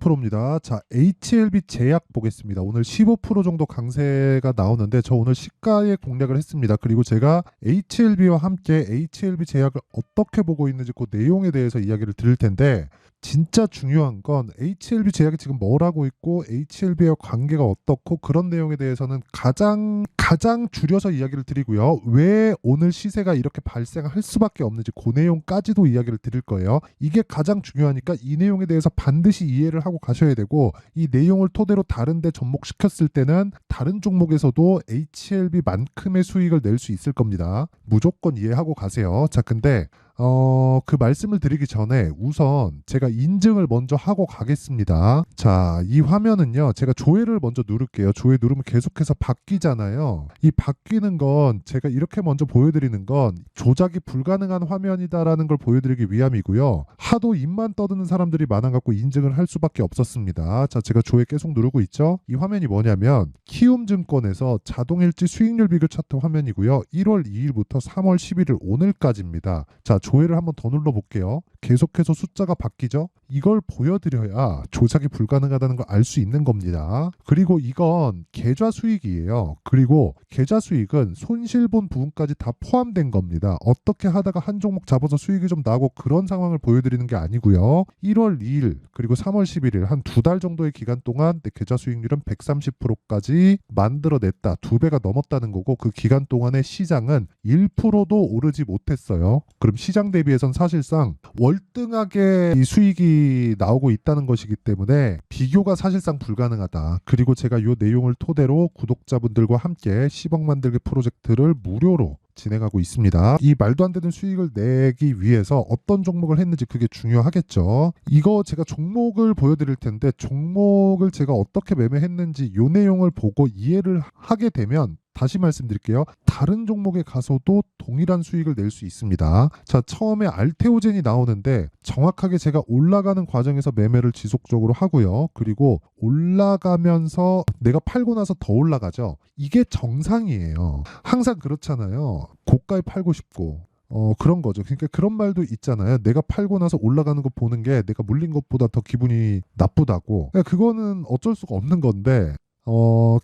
프로입니다. 자, HLB 제약 보겠습니다. 오늘 15% 정도 강세가 나오는데 저 오늘 시가에 공략을 했습니다. 그리고 제가 HLB와 함께 HLB 제약을 어떻게 보고 있는지 그 내용에 대해서 이야기를 드릴 텐데 진짜 중요한 건 HLB 제약이 지금 뭘 하고 있고 HLB와 관계가 어떻고 그런 내용에 대해서는 가장 줄여서 이야기를 드리고요. 왜 오늘 시세가 이렇게 발생할 수밖에 없는지 그 내용까지도 이야기를 드릴 거예요. 이게 가장 중요하니까 이 내용에 대해서 반드시 이해를 하고 가셔야 되고 이 내용을 토대로 다른 데 접목시켰을 때는 다른 종목에서도 HLB만큼의 수익을 낼 수 있을 겁니다. 무조건 이해하고 가세요. 자, 근데 그 말씀을 드리기 전에 우선 제가 인증을 먼저 하고 가겠습니다. 자, 이 화면은요, 제가 조회를 먼저 누를게요. 조회 누르면 계속해서 바뀌잖아요. 이 바뀌는 건 제가 이렇게 먼저 보여드리는 건 조작이 불가능한 화면이다라는 걸 보여드리기 위함이고요. 하도 입만 떠드는 사람들이 많아갖고 인증을 할 수밖에 없었습니다. 자, 제가 조회 계속 누르고 있죠. 이 화면이 뭐냐면 키움증권에서 자동일지 수익률 비교 차트 화면이고요. 1월 2일부터 3월 11일 오늘까지입니다. 자, 조회를 한번 더 눌러볼게요. 계속해서 숫자가 바뀌죠? 이걸 보여드려야 조작이 불가능하다는 걸 알 수 있는 겁니다. 그리고 이건 계좌 수익이에요. 그리고 계좌 수익은 손실본 부분까지 다 포함된 겁니다. 어떻게 하다가 한 종목 잡아서 수익이 좀 나고 그런 상황을 보여드리는 게 아니고요. 1월 2일 그리고 3월 11일 한 두 달 정도의 기간 동안 내 계좌 수익률은 130%까지 만들어냈다. 두 배가 넘었다는 거고 그 기간 동안의 시장은 1%도 오르지 못했어요. 그럼 시장 대비해선 사실상 월등하게 이 수익이 나오고 있다는 것이기 때문에 비교가 사실상 불가능하다. 그리고 제가 이 내용을 토대로 구독자분들과 함께 10억 만들기 프로젝트를 무료로 진행하고 있습니다. 이 말도 안 되는 수익을 내기 위해서 어떤 종목을 했는지 그게 중요하겠죠. 이거 제가 종목을 보여드릴 텐데 종목을 제가 어떻게 매매했는지 이 내용을 보고 이해를 하게 되면 다시 말씀드릴게요. 다른 종목에 가서도 동일한 수익을 낼 수 있습니다. 자, 처음에 알테오젠이 나오는데 정확하게 제가 올라가는 과정에서 매매를 지속적으로 하고요. 그리고 올라가면서 내가 팔고 나서 더 올라가죠. 이게 정상이에요. 항상 그렇잖아요. 고가에 팔고 싶고 그런 거죠. 그러니까 그런 말도 있잖아요. 내가 팔고 나서 올라가는 거 보는 게 내가 물린 것보다 더 기분이 나쁘다고. 그러니까 그거는 어쩔 수가 없는 건데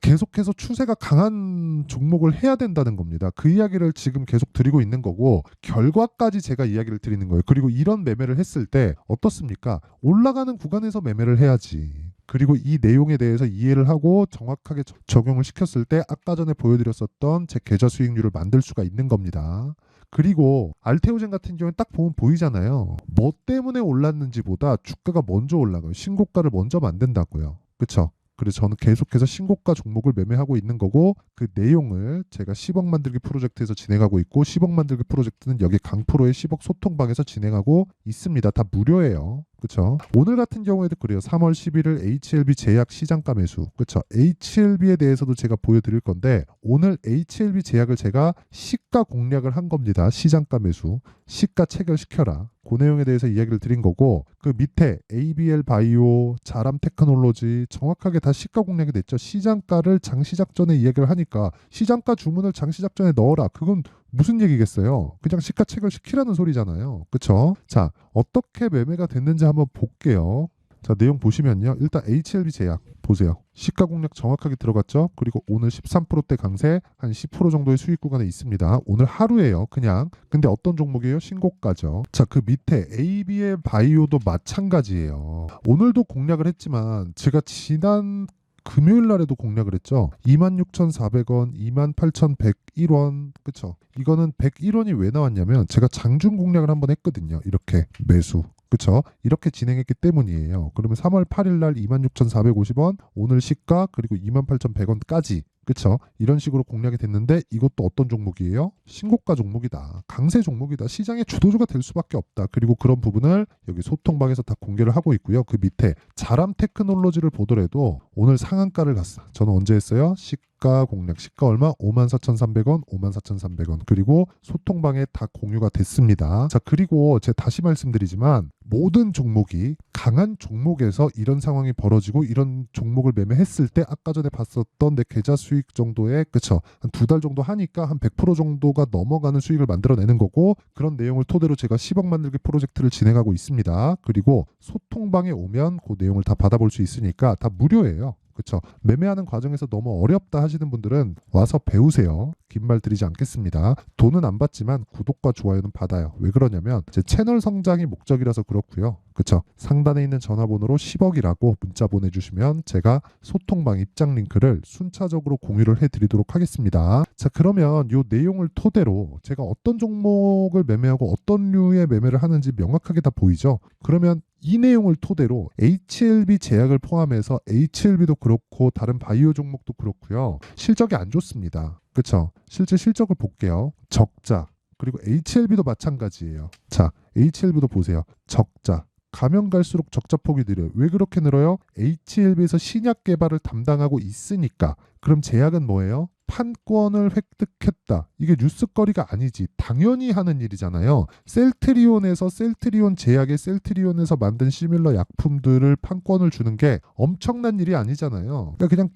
계속해서 추세가 강한 종목을 해야 된다는 겁니다. 그 이야기를 지금 계속 드리고 있는 거고 결과까지 제가 이야기를 드리는 거예요. 그리고 이런 매매를 했을 때 어떻습니까? 올라가는 구간에서 매매를 해야지. 그리고 이 내용에 대해서 이해를 하고 정확하게 적용을 시켰을 때 아까 전에 보여드렸었던 제 계좌 수익률을 만들 수가 있는 겁니다. 그리고 알테오젠 같은 경우는 딱 보면 보이잖아요. 뭐 때문에 올랐는지보다 주가가 먼저 올라가요. 신고가를 먼저 만든다고요. 그렇죠? 그래서 저는 계속해서 신고가 종목을 매매하고 있는 거고 그 내용을 제가 10억 만들기 프로젝트에서 진행하고 있고 10억 만들기 프로젝트는 여기 강프로의 10억 소통방에서 진행하고 있습니다. 다 무료예요. 그렇죠? 오늘 같은 경우에도 그래요. 3월 11일 HLB 제약 시장가 매수. 그렇죠? HLB에 대해서도 제가 보여드릴 건데 오늘 HLB 제약을 제가 시가 공략을 한 겁니다. 시장가 매수. 시가 체결시켜라. 그 내용에 대해서 이야기를 드린 거고 그 밑에 ABL 바이오, 자람 테크놀로지 정확하게 다 시가 공략이 됐죠. 시장가를 장시작 전에 이야기를 하니까 시장가 주문을 장시작 전에 넣어라. 그건 무슨 얘기겠어요? 그냥 시가 체결시키라는 소리잖아요. 그렇죠? 자, 어떻게 매매가 됐는지 한번 볼게요. 자, 내용 보시면요. 일단 HLB 제약 보세요. 시가 공략 정확하게 들어갔죠. 그리고 오늘 13%대 강세 한 10% 정도의 수익 구간에 있습니다. 오늘 하루예요. 그냥. 근데 어떤 종목이에요? 신고가죠. 자, 그 밑에 AB의 바이오도 마찬가지예요. 오늘도 공략을 했지만 제가 지난 금요일 날에도 공략을 했죠. 26,400원, 28,101원. 그쵸? 이거는 101원이 왜 나왔냐면 제가 장중 공략을 한번 했거든요. 이렇게 매수. 그쵸? 이렇게 진행했기 때문이에요. 그러면 3월 8일 날 26,450원, 오늘 시가 그리고 28,100원까지 그쵸? 이런 식으로 공략이 됐는데 이것도 어떤 종목이에요? 신고가 종목이다. 강세 종목이다. 시장의 주도주가 될 수밖에 없다. 그리고 그런 부분을 여기 소통방에서 다 공개를 하고 있고요. 그 밑에 자람 테크놀로지를 보더라도 오늘 상한가를 갔어. 저는 언제 했어요? 시가 공략. 시가 얼마? 54,300원, 54,300원. 그리고 소통방에 다 공유가 됐습니다. 자, 그리고 제가 다시 말씀드리지만 모든 종목이 강한 종목에서 이런 상황이 벌어지고 이런 종목을 매매했을 때 아까 전에 봤었던 내 계좌 수익 수익 정도의 그쵸 한 2달 정도 하니까 한 100% 정도가 넘어가는 수익을 만들어내는 거고 그런 내용을 토대로 제가 10억 만들기 프로젝트를 진행하고 있습니다. 그리고 소통방에 오면 그 내용을 다 받아볼 수 있으니까 다 무료예요. 그쵸 매매하는 과정에서 너무 어렵다 하시는 분들은 와서 배우세요. 긴 말 드리지 않겠습니다. 돈은 안 받지만 구독과 좋아요는 받아요. 왜 그러냐면 제 채널 성장이 목적이라서 그렇고요. 그쵸 상단에 있는 전화번호로 10억이라고 문자 보내주시면 제가 소통방 입장 링크를 순차적으로 공유를 해드리도록 하겠습니다. 자 그러면 이 내용을 토대로 제가 어떤 종목을 매매하고 어떤 류의 매매를 하는지 명확하게 다 보이죠. 그러면 이 내용을 토대로 HLB 제약을 포함해서 HLB도 그렇고 다른 바이오 종목도 그렇고요. 실적이 안 좋습니다. 그렇죠? 실제 실적을 볼게요. 적자. 그리고 HLB도 마찬가지예요. 자, HLB도 보세요. 적자. 가면 갈수록 적자 폭이 늘어요. 왜 그렇게 늘어요? HLB에서 신약 개발을 담당하고 있으니까. 그럼 제약은 뭐예요? 판권을 획득했다. 이게 뉴스거리가 아니지. 당연히 하는 일이잖아요. 셀트리온에서 셀트리온 제약의 셀트리온에서 만든 시밀러 약품들을 판권을 주는 게 엄청난 일이 아니잖아요. 그러니까 그냥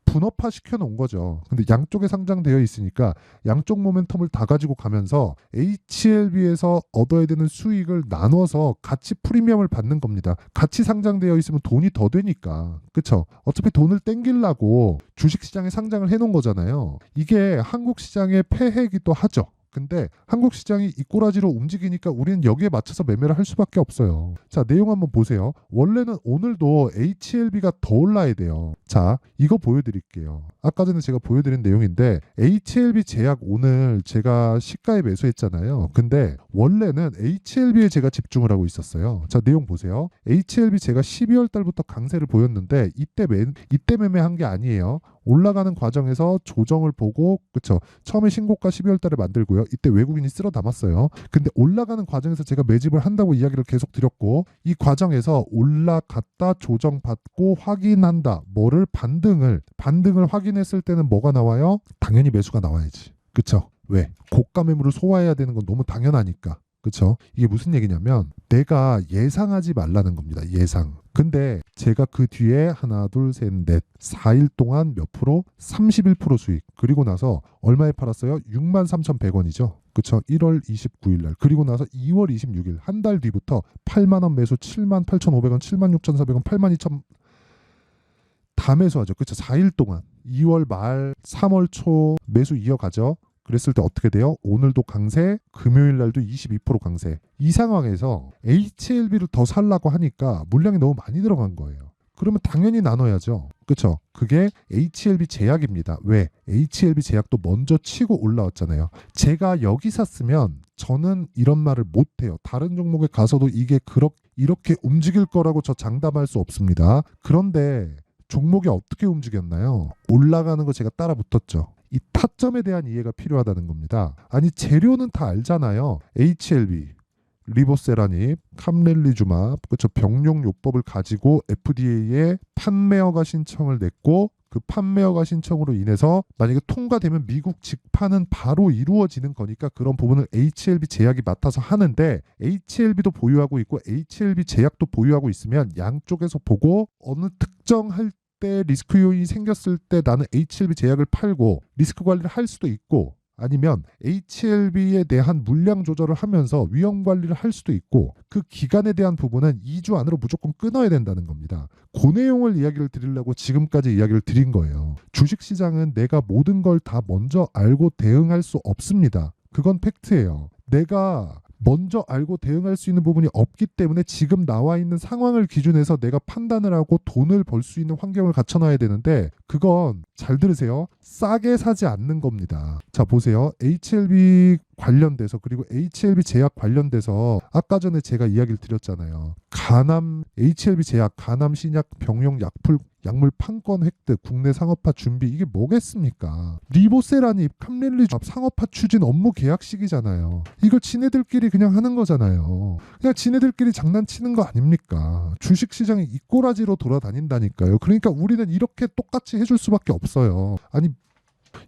분업화 시켜놓은 거죠. 근데 양쪽에 상장되어 있으니까 양쪽 모멘텀을 다 가지고 가면서 HLB에서 얻어야 되는 수익을 나눠서 같이 프리미엄을 받는 겁니다. 같이 상장되어 있으면 돈이 더 되니까. 그쵸? 어차피 돈을 땡기려고 주식시장에 상장을 해놓은 거잖아요. 이게 한국 시장의 폐해이기도 하죠. 근데 한국 시장이 이 꼬라지로 움직이니까 우리는 여기에 맞춰서 매매를 할 수밖에 없어요. 자, 내용 한번 보세요. 원래는 오늘도 HLB가 더 올라야 돼요. 자, 이거 보여드릴게요. 아까 전에 제가 보여드린 내용인데 HLB 제약 오늘 제가 시가에 매수했잖아요. 근데 원래는 HLB에 제가 집중을 하고 있었어요. 자, 내용 보세요. HLB 제가 12월 달부터 강세를 보였는데 이때 매매한 게 아니에요. 올라가는 과정에서 조정을 보고 그쵸 처음에 신고가 12월 달에 만들고요. 이때 외국인이 쓸어 담았어요. 근데 올라가는 과정에서 제가 매집을 한다고 이야기를 계속 드렸고 이 과정에서 올라갔다 조정받고 확인한다. 뭐를 반등을 확인했을 때는 뭐가 나와요? 당연히 매수가 나와야지. 그쵸? 왜? 고가 매물을 소화해야 되는 건 너무 당연하니까. 그쵸? 이게 무슨 얘기냐면 내가 예상하지 말라는 겁니다. 예상. 근데 제가 그 뒤에 하나, 둘, 셋, 넷 4일 동안 몇 프로? 31% 수익. 그리고 나서 얼마에 팔았어요? 63,100원이죠. 그쵸? 1월 29일 날. 그리고 나서 2월 26일 한 달 뒤부터 8만 원 매수 78,500원, 76,400원, 82,000 다 매수하죠. 그쵸? 4일 동안 2월 말 3월 초 매수 이어가죠. 그랬을 때 어떻게 돼요? 오늘도 강세, 금요일 날도 22% 강세. 이 상황에서 HLB를 더 살라고 하니까 물량이 너무 많이 들어간 거예요. 그러면 당연히 나눠야죠. 그렇죠? 그게 HLB 제약입니다. 왜? HLB 제약도 먼저 치고 올라왔잖아요. 제가 여기 샀으면 저는 이런 말을 못해요. 다른 종목에 가서도 이게 이렇게 움직일 거라고 저 장담할 수 없습니다. 그런데 종목이 어떻게 움직였나요? 올라가는 거 제가 따라 붙었죠. 이 타점에 대한 이해가 필요하다는 겁니다. 아니 재료는 다 알잖아요. HLB, 리보세라닙, 캄렐리주맙, 그렇죠. 병용요법을 가지고 FDA에 판매허가 신청을 냈고 그 판매허가 신청으로 인해서 만약에 통과되면 미국 직판은 바로 이루어지는 거니까 그런 부분을 HLB 제약이 맡아서 하는데 HLB도 보유하고 있고 HLB 제약도 보유하고 있으면 양쪽에서 보고 어느 특정할 때 리스크 요인이 생겼을 때 나는 HLB 제약을 팔고 리스크 관리를 할 수도 있고 아니면 HLB에 대한 물량 조절을 하면서 위험 관리를 할 수도 있고 그 기간에 대한 부분은 2주 안으로 무조건 끊어야 된다는 겁니다. 그 내용을 이야기를 드리려고 지금까지 이야기를 드린 거예요. 주식시장은 내가 모든 걸 다 먼저 알고 대응할 수 없습니다. 그건 팩트예요. 내가 먼저 알고 대응할 수 있는 부분이 없기 때문에 지금 나와 있는 상황을 기준해서 내가 판단을 하고 돈을 벌 수 있는 환경을 갖춰놔야 되는데 그건 잘 들으세요. 싸게 사지 않는 겁니다. 자 보세요. HLB 관련돼서 그리고 HLB 제약 관련돼서 아까 전에 제가 이야기를 드렸잖아요. 간암 HLB 제약 간암 신약 병용 약물 판권 획득 국내 상업화 준비 이게 뭐겠습니까? 리보세라닙 캄렐리주맙 상업화 추진 업무 계약식이잖아요. 이걸 지네들끼리 그냥 하는 거잖아요. 그냥 지네들끼리 장난치는 거 아닙니까? 주식시장이 이 꼬라지로 돌아다닌다니까요. 그러니까 우리는 이렇게 똑같이 해줄 수밖에 없어요. 아니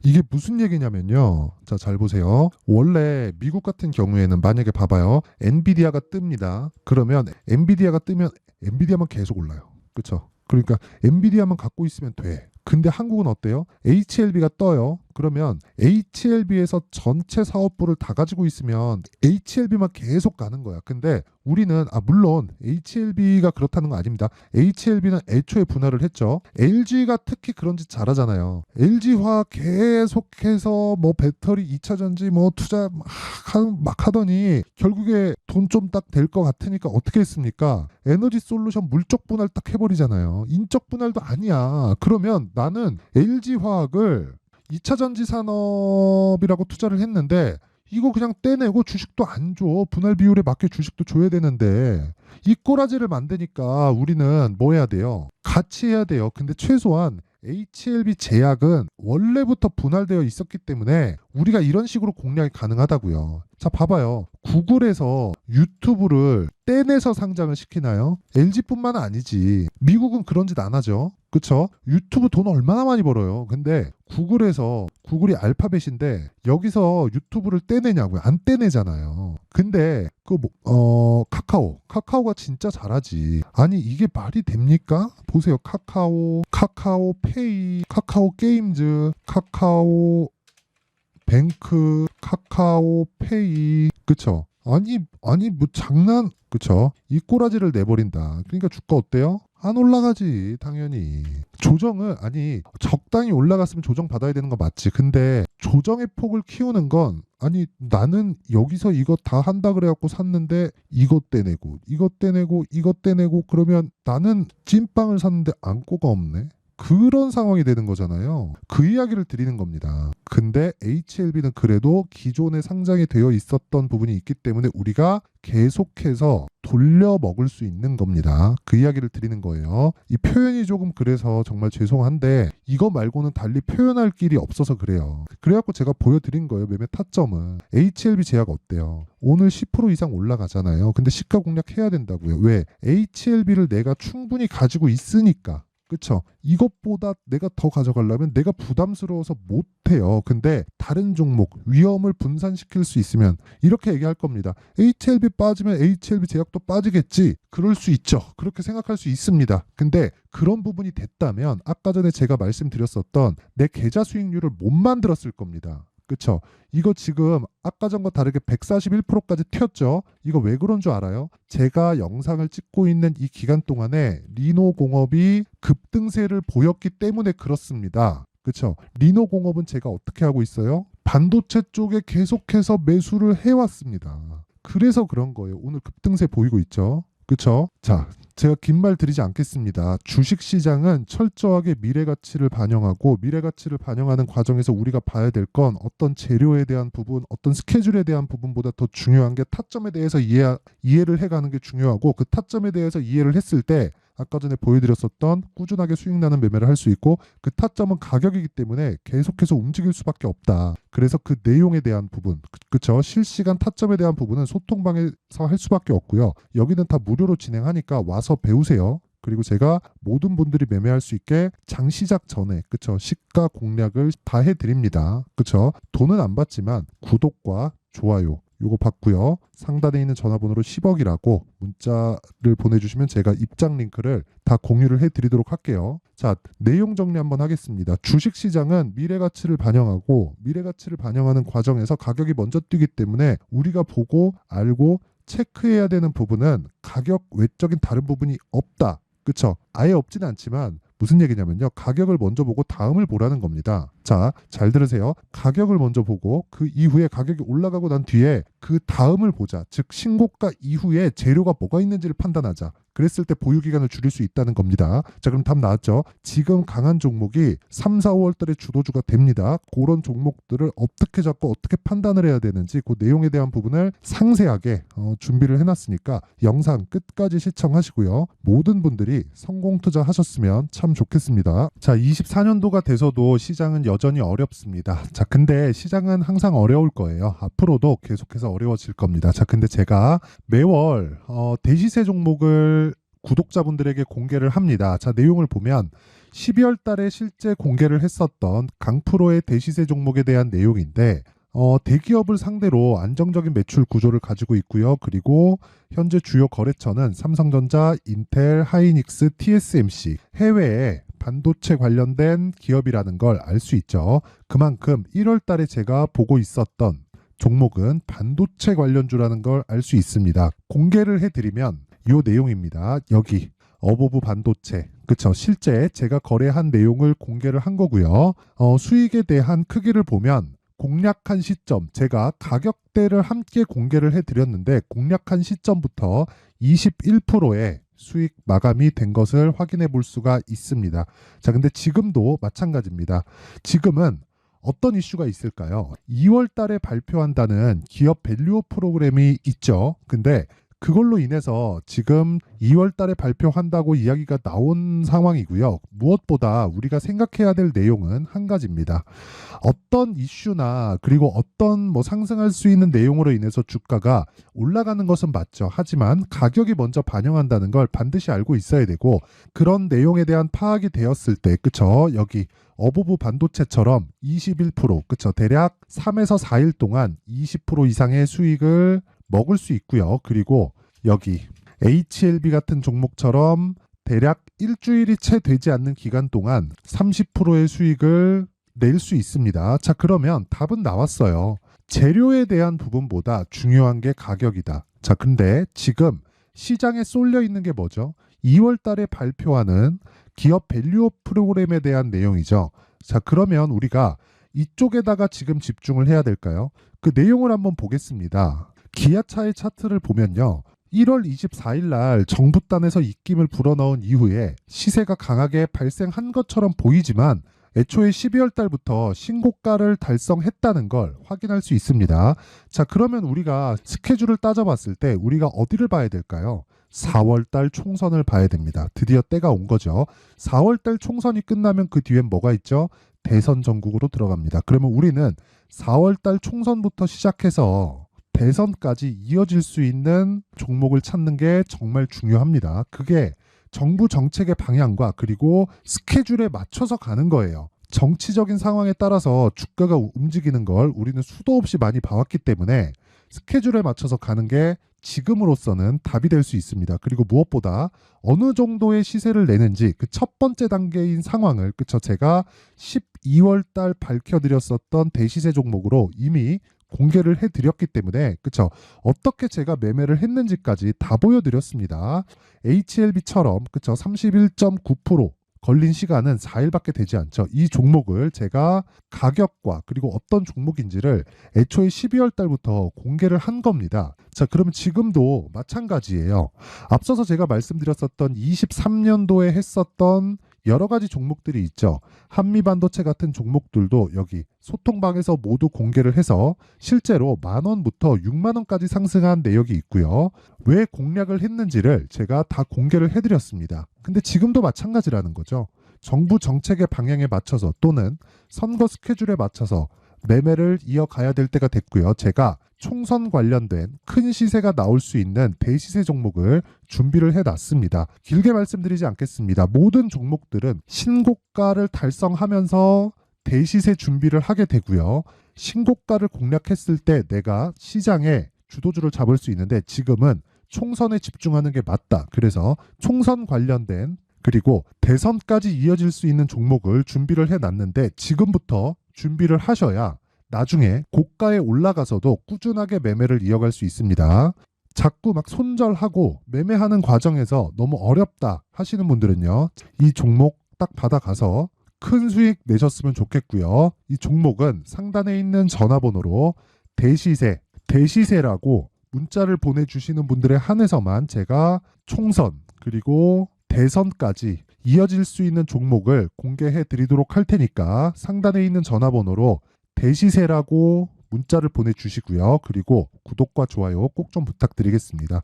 이게 무슨 얘기냐면요. 자, 잘 보세요. 원래 미국 같은 경우에는 만약에 봐봐요. 엔비디아가 뜹니다. 그러면 엔비디아가 뜨면 엔비디아만 계속 올라요. 그렇죠? 그러니까 엔비디아만 갖고 있으면 돼. 근데 한국은 어때요? HLB가 떠요. 그러면 HLB에서 전체 사업부를 다 가지고 있으면 HLB만 계속 가는 거야. 근데 우리는 물론 HLB가 그렇다는 건 아닙니다. HLB는 애초에 분할을 했죠. LG가 특히 그런 짓 잘하잖아요. LG화학 계속해서 뭐 배터리 2차 전지 뭐 투자 막 하더니 결국에 돈 좀 딱 될 것 같으니까 어떻게 했습니까? 에너지 솔루션 물적 분할 딱 해버리잖아요. 인적 분할도 아니야. 그러면 나는 LG화학을 2차 전지 산업이라고 투자를 했는데 이거 그냥 떼내고 주식도 안 줘. 분할 비율에 맞게 주식도 줘야 되는데 이 꼬라지를 만드니까 우리는 뭐 해야 돼요? 같이 해야 돼요. 근데 최소한 HLB 제약은 원래부터 분할되어 있었기 때문에 우리가 이런 식으로 공략이 가능하다고요. 자, 봐봐요. 구글에서 유튜브를 떼내서 상장을 시키나요? LG뿐만 아니지. 미국은 그런 짓 안 하죠. 그쵸? 유튜브 돈 얼마나 많이 벌어요. 근데 구글이 알파벳인데 여기서 유튜브를 떼내냐고요? 안 떼내잖아요. 근데 카카오가 진짜 잘하지. 아니 이게 말이 됩니까? 보세요. 카카오페이, 카카오게임즈, 카카오 뱅크, 카카오페이, 그쵸? 아니 뭐 장난, 그쵸? 이 꼬라지를 내버린다. 그러니까 주가 어때요? 안 올라가지 당연히. 조정을 적당히 올라갔으면 조정 받아야 되는 거 맞지. 근데 조정의 폭을 키우는 건 나는 여기서 이거 다 한다 그래갖고 샀는데 이것 떼내고 그러면 나는 찐빵을 샀는데 안고가 없네. 그런 상황이 되는 거잖아요. 그 이야기를 드리는 겁니다. 근데 HLB는 그래도 기존에 상장이 되어 있었던 부분이 있기 때문에 우리가 계속해서 돌려 먹을 수 있는 겁니다. 그 이야기를 드리는 거예요. 이 표현이 조금 그래서 정말 죄송한데 이거 말고는 달리 표현할 길이 없어서 그래요. 그래갖고 제가 보여드린 거예요. 매매 타점은. HLB 제약 어때요? 오늘 10% 이상 올라가잖아요. 근데 시가 공략해야 된다고요. 왜? HLB를 내가 충분히 가지고 있으니까. 그쵸? 이것보다 내가 더 가져가려면 내가 부담스러워서 못해요. 근데 다른 종목 위험을 분산시킬 수 있으면 이렇게 얘기할 겁니다. HLB 빠지면 HLB 제약도 빠지겠지. 그럴 수 있죠. 그렇게 생각할 수 있습니다. 근데 그런 부분이 됐다면 아까 전에 제가 말씀드렸었던 내 계좌 수익률을 못 만들었을 겁니다. 그쵸? 이거 지금 아까 전과 다르게 141%까지 튀었죠? 이거 왜 그런 줄 알아요? 제가 영상을 찍고 있는 이 기간 동안에 리노공업이 급등세를 보였기 때문에 그렇습니다. 그쵸? 리노공업은 제가 어떻게 하고 있어요? 반도체 쪽에 계속해서 매수를 해왔습니다. 그래서 그런 거예요. 오늘 급등세 보이고 있죠? 그쵸? 자, 제가 긴 말 드리지 않겠습니다. 주식시장은 철저하게 미래가치를 반영하고 미래가치를 반영하는 과정에서 우리가 봐야 될 건 어떤 재료에 대한 부분, 어떤 스케줄에 대한 부분보다 더 중요한 게 타점에 대해서 이해를 해가는 게 중요하고 그 타점에 대해서 이해를 했을 때 아까 전에 보여드렸었던 꾸준하게 수익 나는 매매를 할 수 있고 그 타점은 가격이기 때문에 계속해서 움직일 수밖에 없다. 그래서 그 내용에 대한 부분, 그쵸? 실시간 타점에 대한 부분은 소통방에서 할 수밖에 없고요. 여기는 다 무료로 진행하니까 와서 배우세요. 그리고 제가 모든 분들이 매매할 수 있게 장 시작 전에 그쵸? 시가 공략을 다 해드립니다. 그쵸? 돈은 안 받지만 구독과 좋아요 요거 받고요. 상단에 있는 전화번호로 10억이라고 문자를 보내주시면 제가 입장 링크를 다 공유를 해드리도록 할게요. 자, 내용 정리 한번 하겠습니다. 주식시장은 미래가치를 반영하고 미래가치를 반영하는 과정에서 가격이 먼저 뛰기 때문에 우리가 보고 알고 체크해야 되는 부분은 가격 외적인 다른 부분이 없다. 그쵸? 아예 없지는 않지만 무슨 얘기냐면요. 가격을 먼저 보고 다음을 보라는 겁니다. 자, 잘 들으세요. 가격을 먼저 보고 그 이후에 가격이 올라가고 난 뒤에 그 다음을 보자. 즉 신고가 이후에 재료가 뭐가 있는지를 판단하자. 그랬을 때 보유기간을 줄일 수 있다는 겁니다. 자, 그럼 답 나왔죠? 지금 강한 종목이 3, 4, 5월 달에 주도주가 됩니다. 그런 종목들을 어떻게 잡고 어떻게 판단을 해야 되는지 그 내용에 대한 부분을 상세하게 준비를 해놨으니까 영상 끝까지 시청하시고요. 모든 분들이 성공 투자하셨으면 참 좋겠습니다. 자, 24년도가 돼서도 시장은 여전히 어렵습니다. 자, 근데 시장은 항상 어려울 거예요. 앞으로도 계속해서 어려워질 겁니다. 자, 근데 제가 매월 대시세 종목을 구독자분들에게 공개를 합니다. 자, 내용을 보면 12월 달에 실제 공개를 했었던 강프로의 대시세 종목에 대한 내용인데 대기업을 상대로 안정적인 매출 구조를 가지고 있고요. 그리고 현재 주요 거래처는 삼성전자, 인텔, 하이닉스, TSMC, 해외에 반도체 관련된 기업이라는 걸 알 수 있죠. 그만큼 1월 달에 제가 보고 있었던 종목은 반도체 관련주라는 걸 알 수 있습니다. 공개를 해드리면 이 내용입니다. 여기 어보브 반도체, 그쵸? 실제 제가 거래한 내용을 공개를 한 거고요. 수익에 대한 크기를 보면 공략한 시점, 제가 가격대를 함께 공개를 해드렸는데 공략한 시점부터 21%의 수익 마감이 된 것을 확인해 볼 수가 있습니다. 자, 근데 지금도 마찬가지입니다. 지금은 어떤 이슈가 있을까요? 2월 달에 발표한다는 기업 밸류업 프로그램이 있죠. 근데 그걸로 인해서 지금 2월 달에 발표한다고 이야기가 나온 상황이고요. 무엇보다 우리가 생각해야 될 내용은 한 가지입니다. 어떤 이슈나 그리고 어떤 상승할 수 있는 내용으로 인해서 주가가 올라가는 것은 맞죠. 하지만 가격이 먼저 반영한다는 걸 반드시 알고 있어야 되고, 그런 내용에 대한 파악이 되었을 때, 그쵸? 여기 어보브 반도체처럼 21%, 그쵸? 대략 3에서 4일 동안 20% 이상의 수익을 먹을 수 있고요. 그리고 여기 HLB 같은 종목처럼 대략 일주일이 채 되지 않는 기간 동안 30%의 수익을 낼 수 있습니다. 자, 그러면 답은 나왔어요. 재료에 대한 부분보다 중요한 게 가격이다. 자, 근데 지금 시장에 쏠려 있는 게 뭐죠? 2월 달에 발표하는 기업 밸류업 프로그램에 대한 내용이죠. 자, 그러면 우리가 이쪽에다가 지금 집중을 해야 될까요? 그 내용을 한번 보겠습니다. 기아차의 차트를 보면요. 1월 24일 날 정부단에서 입김을 불어넣은 이후에 시세가 강하게 발생한 것처럼 보이지만 애초에 12월 달부터 신고가를 달성했다는 걸 확인할 수 있습니다. 자, 그러면 우리가 스케줄을 따져봤을 때 우리가 어디를 봐야 될까요? 4월 달 총선을 봐야 됩니다. 드디어 때가 온 거죠. 4월 달 총선이 끝나면 그 뒤엔 뭐가 있죠? 대선 전국으로 들어갑니다. 그러면 우리는 4월 달 총선부터 시작해서 대선까지 이어질 수 있는 종목을 찾는 게 정말 중요합니다. 그게 정부 정책의 방향과 그리고 스케줄에 맞춰서 가는 거예요. 정치적인 상황에 따라서 주가가 움직이는 걸 우리는 수도 없이 많이 봐왔기 때문에 스케줄에 맞춰서 가는 게 지금으로서는 답이 될 수 있습니다. 그리고 무엇보다 어느 정도의 시세를 내는지 그 첫 번째 단계인 상황을, 그쵸? 제가 12월 달 밝혀드렸었던 대시세 종목으로 이미 공개를 해드렸기 때문에, 그쵸? 어떻게 제가 매매를 했는지까지 다 보여드렸습니다. HLB처럼, 그쵸? 31.9% 걸린 시간은 4일밖에 되지 않죠. 이 종목을 제가 가격과 그리고 어떤 종목인지를 애초에 12월 달부터 공개를 한 겁니다. 자, 그러면 지금도 마찬가지예요. 앞서서 제가 말씀드렸었던 23년도에 했었던 여러 가지 종목들이 있죠. 한미반도체 같은 종목들도 여기 소통방에서 모두 공개를 해서 실제로 10,000원부터 60,000원까지 상승한 내역이 있고요. 왜 공략을 했는지를 제가 다 공개를 해드렸습니다. 근데 지금도 마찬가지라는 거죠. 정부 정책의 방향에 맞춰서 또는 선거 스케줄에 맞춰서 매매를 이어가야 될 때가 됐고요. 제가 총선 관련된 큰 시세가 나올 수 있는 대시세 종목을 준비를 해놨습니다. 길게 말씀드리지 않겠습니다. 모든 종목들은 신고가를 달성하면서 대시세 준비를 하게 되고요. 신고가를 공략했을 때 내가 시장에 주도주를 잡을 수 있는데 지금은 총선에 집중하는 게 맞다. 그래서 총선 관련된 그리고 대선까지 이어질 수 있는 종목을 준비를 해놨는데 지금부터 준비를 하셔야 나중에 고가에 올라가서도 꾸준하게 매매를 이어갈 수 있습니다. 자꾸 막 손절하고 매매하는 과정에서 너무 어렵다 하시는 분들은요. 이 종목 딱 받아가서 큰 수익 내셨으면 좋겠고요. 이 종목은 상단에 있는 전화번호로 대시세라고 문자를 보내주시는 분들에 한해서만 제가 총선 그리고 대선까지 이어질 수 있는 종목을 공개해 드리도록 할 테니까 상단에 있는 전화번호로 대시세라고 문자를 보내주시고요. 그리고 구독과 좋아요 꼭 좀 부탁드리겠습니다.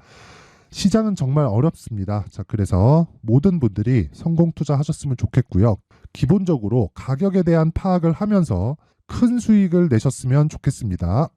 시장은 정말 어렵습니다. 자, 그래서 모든 분들이 성공 투자하셨으면 좋겠고요. 기본적으로 가격에 대한 파악을 하면서 큰 수익을 내셨으면 좋겠습니다.